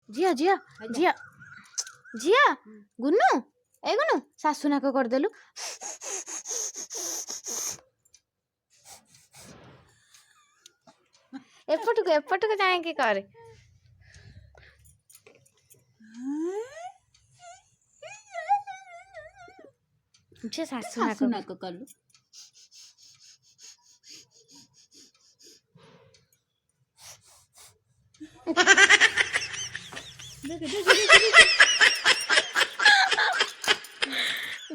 जिया जिया जिया जिया गुन्नू ए गुन्नू सासु नाक करदेलु एपटको जाएंगे करे जे सासु नाक कलु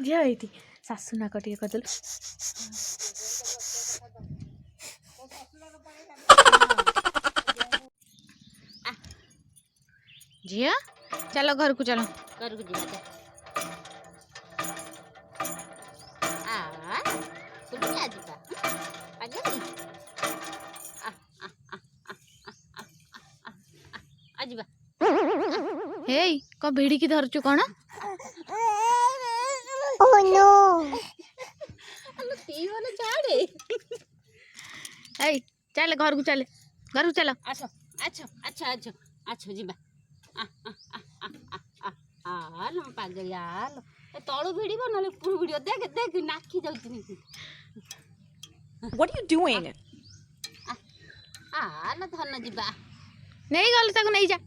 झिया होती सासु नाक टे करदेलु झिया चलो घर को चलो घर को जीवा हे को भिड़ी की धरचु कौन चल घर को चल आछो आछो अच्छा अच्छा अच्छा जीवा आलो पागल आलो तळु भिड़ी नले ऊपर भिड़ियो देख देख नाखी जाउची What are you doing? आलो धन जीवा नहीं गल ताको नहीं जा